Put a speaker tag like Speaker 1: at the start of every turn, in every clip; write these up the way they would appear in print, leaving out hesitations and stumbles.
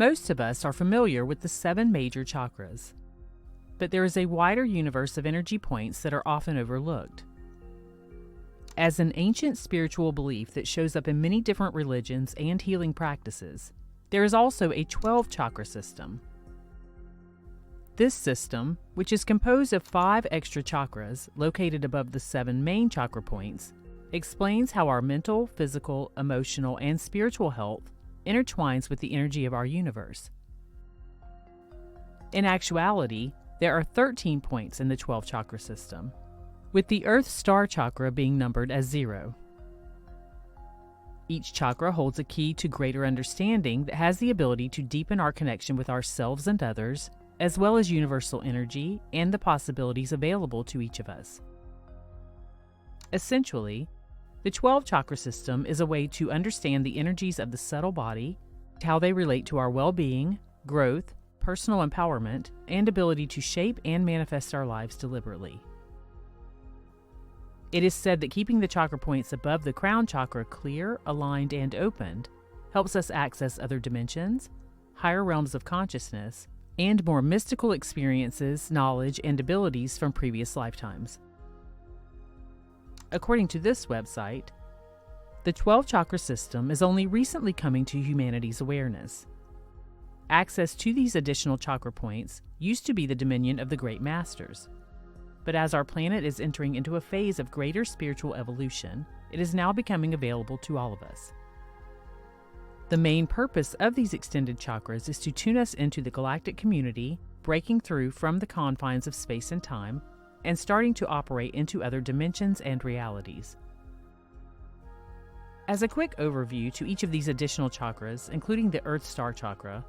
Speaker 1: Most of us are familiar with the 7 major chakras, but there is a wider universe of energy points that are often overlooked. As an ancient spiritual belief that shows up in many different religions and healing practices, there is also a 12-chakra system. This system, which is composed of 5 extra chakras located above the 7 main chakra points, explains how our mental, physical, emotional, and spiritual health intertwines with the energy of our universe. In actuality, there are 13 points in the 12-chakra system, with the Earth Star Chakra being numbered as 0. Each chakra holds a key to greater understanding that has the ability to deepen our connection with ourselves and others, as well as universal energy and the possibilities available to each of us. Essentially, the 12-chakra system is a way to understand the energies of the subtle body, how they relate to our well-being, growth, personal empowerment, and ability to shape and manifest our lives deliberately. It is said that keeping the chakra points above the crown chakra clear, aligned, and opened helps us access other dimensions, higher realms of consciousness, and more mystical experiences, knowledge, and abilities from previous lifetimes. According to this website, the 12-chakra system is only recently coming to humanity's awareness. Access to these additional chakra points used to be the dominion of the great masters. But as our planet is entering into a phase of greater spiritual evolution, it is now becoming available to all of us. The main purpose of these extended chakras is to tune us into the galactic community, breaking through from the confines of space and time, and starting to operate into other dimensions and realities. As a quick overview to each of these additional chakras, including the Earth Star Chakra,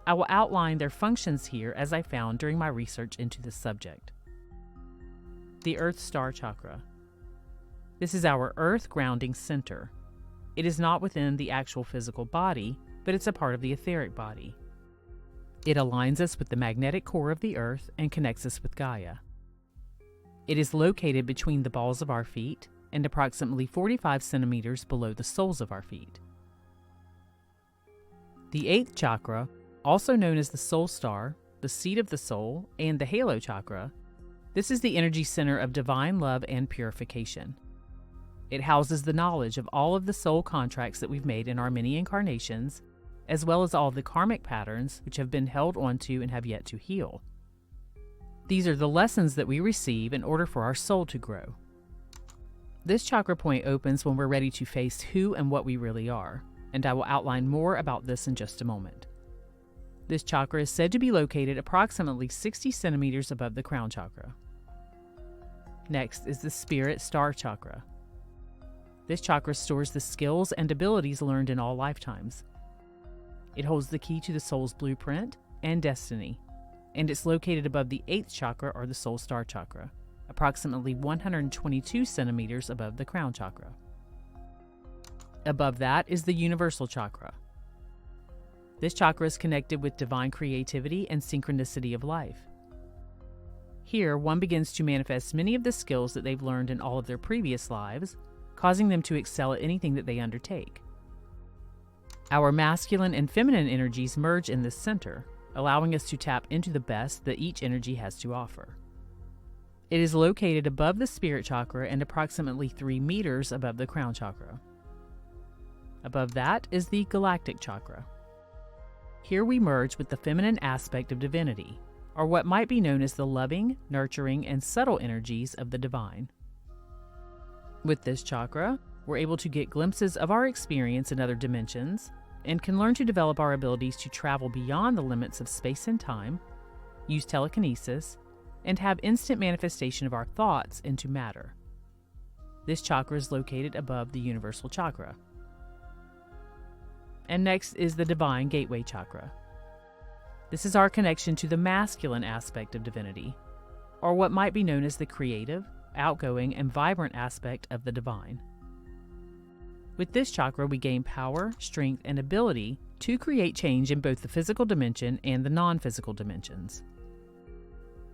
Speaker 1: I will outline their functions here as I found during my research into this subject. The Earth Star Chakra. This is our Earth grounding center. It is not within the actual physical body, but it's a part of the etheric body. It aligns us with the magnetic core of the Earth and connects us with Gaia. It is located between the balls of our feet and approximately 45 centimeters below the soles of our feet. The 8th chakra, also known as the soul star, the seat of the soul, and the halo chakra, this is the energy center of divine love and purification. It houses the knowledge of all of the soul contracts that we've made in our many incarnations, as well as all of the karmic patterns which have been held onto and have yet to heal. These are the lessons that we receive in order for our soul to grow. This chakra point opens when we're ready to face who and what we really are, and I will outline more about this in just a moment. This chakra is said to be located approximately 60 centimeters above the crown chakra. Next is the Spirit Star Chakra. This chakra stores the skills and abilities learned in all lifetimes. It holds the key to the soul's blueprint and destiny, and it's located above the 8th chakra or the Soul Star Chakra, approximately 122 centimeters above the crown chakra. Above that is the Universal Chakra. This chakra is connected with divine creativity and synchronicity of life. Here, one begins to manifest many of the skills that they've learned in all of their previous lives, causing them to excel at anything that they undertake. Our masculine and feminine energies merge in this center, allowing us to tap into the best that each energy has to offer. It is located above the Spirit Chakra and approximately 3 meters above the Crown Chakra. Above that is the Galactic Chakra. Here we merge with the feminine aspect of divinity, or what might be known as the loving, nurturing, and subtle energies of the divine. With this chakra, we're able to get glimpses of our experience in other dimensions and can learn to develop our abilities to travel beyond the limits of space and time, use telekinesis, and have instant manifestation of our thoughts into matter. This chakra is located above the Universal Chakra. And next is the Divine Gateway Chakra. This is our connection to the masculine aspect of divinity, or what might be known as the creative, outgoing, and vibrant aspect of the divine. With this chakra, we gain power, strength, and ability to create change in both the physical dimension and the non-physical dimensions.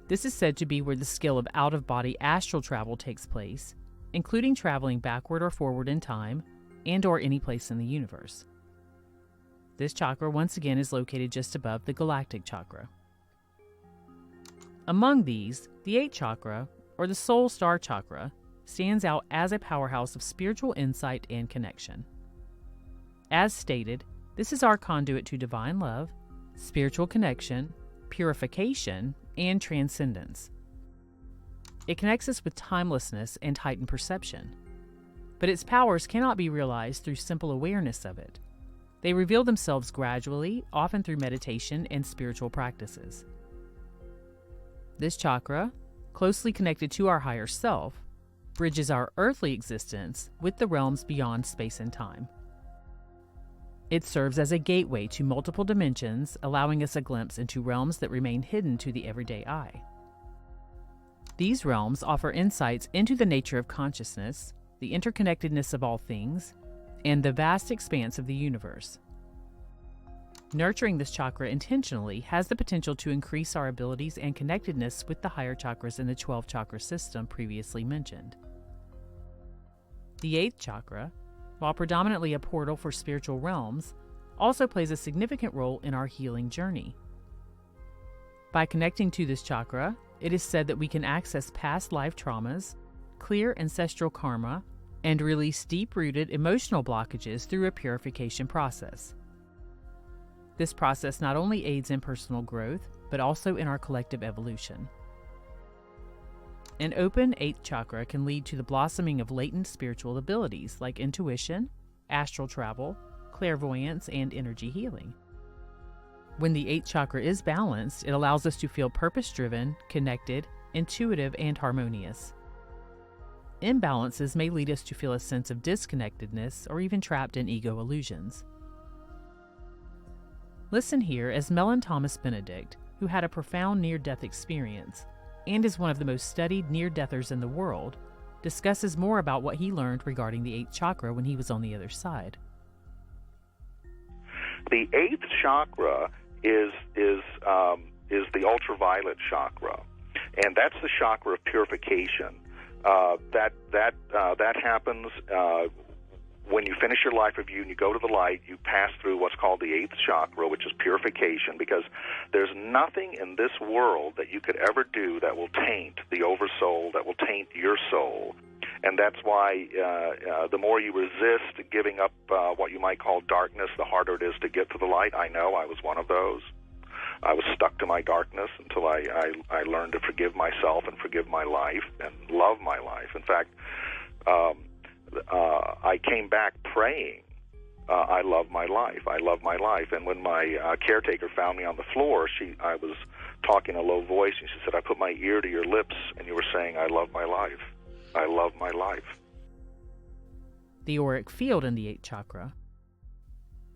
Speaker 1: This is said to be where the skill of out-of-body astral travel takes place, including traveling backward or forward in time and/or any place in the universe. This chakra once again is located just above the galactic chakra. Among these, the 8th chakra, or the soul star chakra, stands out as a powerhouse of spiritual insight and connection. As stated, this is our conduit to divine love, spiritual connection, purification, and transcendence. It connects us with timelessness and heightened perception. But its powers cannot be realized through simple awareness of it. They reveal themselves gradually, often through meditation and spiritual practices. This chakra, closely connected to our higher self, bridges our earthly existence with the realms beyond space and time. It serves as a gateway to multiple dimensions, allowing us a glimpse into realms that remain hidden to the everyday eye. These realms offer insights into the nature of consciousness, the interconnectedness of all things, and the vast expanse of the universe. Nurturing this chakra intentionally has the potential to increase our abilities and connectedness with the higher chakras in the 12 chakra system previously mentioned. The 8th chakra, while predominantly a portal for spiritual realms, also plays a significant role in our healing journey. By connecting to this chakra, it is said that we can access past life traumas, clear ancestral karma, and release deep-rooted emotional blockages through a purification process. This process not only aids in personal growth, but also in our collective evolution. An open 8th chakra can lead to the blossoming of latent spiritual abilities like intuition, astral travel, clairvoyance, and energy healing. When the 8th chakra is balanced, it allows us to feel purpose-driven, connected, intuitive, and harmonious. Imbalances may lead us to feel a sense of disconnectedness or even trapped in ego illusions. Listen here as Mellon Thomas Benedict, who had a profound near-death experience and is one of the most studied near-deathers in the world, discusses more about what he learned regarding the 8th chakra when he was on the other side.
Speaker 2: The 8th chakra is the ultraviolet chakra, and that's the chakra of purification. That happens when you finish your life review and you go to the light. You pass through what's called the 8th chakra, which is purification, because there's nothing in this world that you could ever do that will taint the oversoul, that will taint your soul. And that's why the more you resist giving up what you might call darkness, the harder it is to get to the light. I know I was one of those. I was stuck to my darkness until I learned to forgive myself and forgive my life and love my life. In fact, I came back praying, I love my life, I love my life. And when my caretaker found me on the floor, I was talking in a low voice, and she said, I put my ear to your lips, and you were saying, I love my life. I love my life.
Speaker 1: The auric field in the 8th chakra.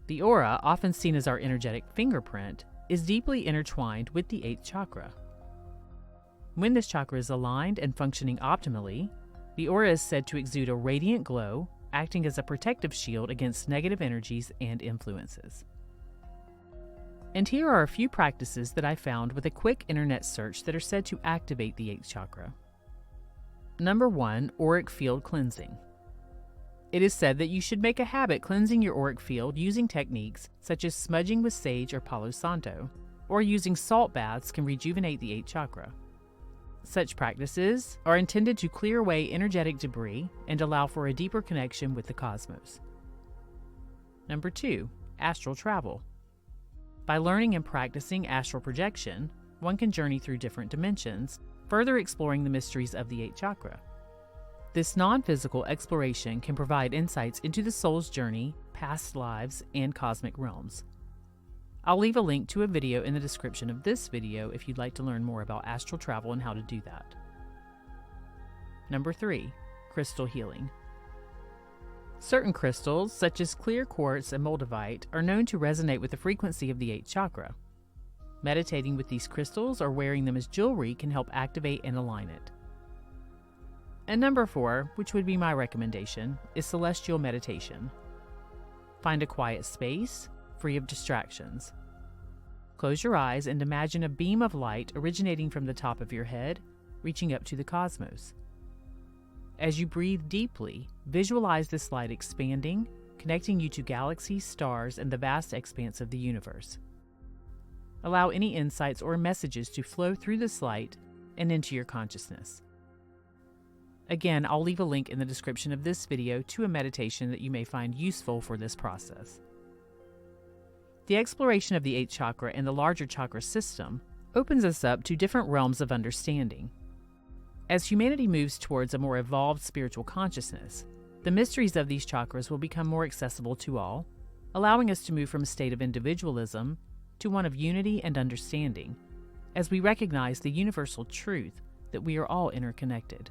Speaker 1: The aura, often seen as our energetic fingerprint, is deeply intertwined with the 8th chakra. When this chakra is aligned and functioning optimally, the aura is said to exude a radiant glow, acting as a protective shield against negative energies and influences. And here are a few practices that I found with a quick internet search that are said to activate the 8th chakra. Number 1, auric field cleansing. It is said that you should make a habit cleansing your auric field using techniques such as smudging with sage or Palo Santo, or using salt baths can rejuvenate the 8th chakra. Such practices are intended to clear away energetic debris and allow for a deeper connection with the cosmos. Number 2, astral travel. By learning and practicing astral projection, one can journey through different dimensions, further exploring the mysteries of the 8th chakra. This non-physical exploration can provide insights into the soul's journey, past lives, and cosmic realms. I'll leave a link to a video in the description of this video if you'd like to learn more about astral travel and how to do that. Number 3, crystal healing. Certain crystals, such as clear quartz and moldavite, are known to resonate with the frequency of the 8th chakra. Meditating with these crystals or wearing them as jewelry can help activate and align it. And number 4, which would be my recommendation, is celestial meditation. Find a quiet space, free of distractions. Close your eyes and imagine a beam of light originating from the top of your head, reaching up to the cosmos. As you breathe deeply, visualize this light expanding, connecting you to galaxies, stars, and the vast expanse of the universe. Allow any insights or messages to flow through this light and into your consciousness. Again, I'll leave a link in the description of this video to a meditation that you may find useful for this process. The exploration of the 8th chakra and the larger chakra system opens us up to different realms of understanding. As humanity moves towards a more evolved spiritual consciousness, the mysteries of these chakras will become more accessible to all, allowing us to move from a state of individualism to one of unity and understanding, as we recognize the universal truth that we are all interconnected.